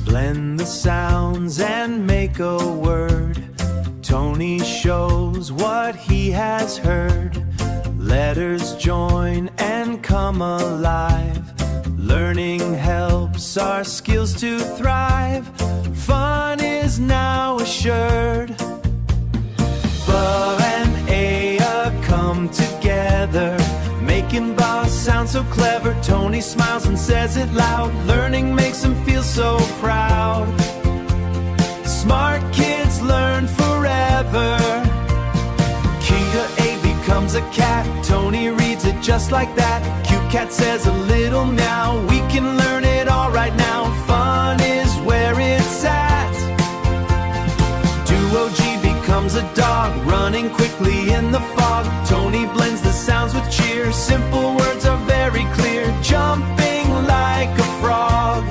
Blend the sounds and make a word. Tony shows what he has heard. Letters join and come alive. Learning helps our skills to thrive. Fun is now assured. B and A come together, making boss sound so clever. Tony smiles and says it loud. Learning makes him feel so proud. Smart kids learn forever. Kinga A becomes a cat. Tony reads it just like that. Cute cat says a little meow. We can learn it all right now. Fun is where it's at. Duo G becomes a dog, running quickly in the fog. Tony blends the sounds with cheer. Simple words are very clear. Jumping like a frog.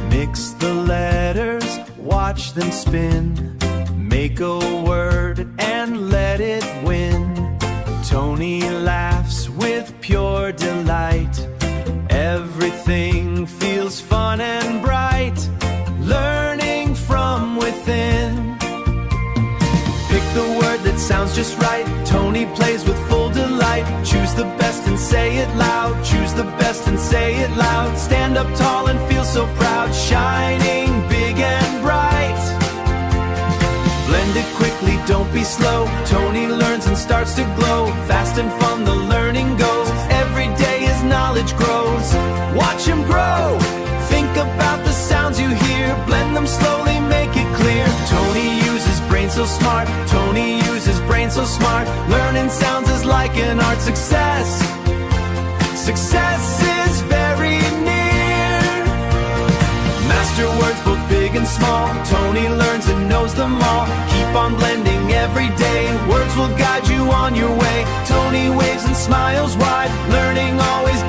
Mix the letters, watch them spin. Make a word and let it win. Tony laughs with pure delight. Everything feels fun and bright. Learning from within. Pick the word that sounds just right. Tony plays with full delight. Choose the best and say it loud. Choose the best and say it loud. Stand up tall and feel so proud. Shining big and bright. Blend it quickly, don't be slow. Tony learns and starts to glow. Fast and fun the learning goes. Every day his knowledge grows. Watch him grow. Think about the sounds you hear. Blend them slowly, make it clear. Tony uses brain so smart. Tony uses brain so smart. Learning sounds is like an art. Success. Success is very near. Master words both big and small. Tony learns and knows them all. Keep on blending every day. Words will guide you on your way. Tony waves and smiles wide. Learning always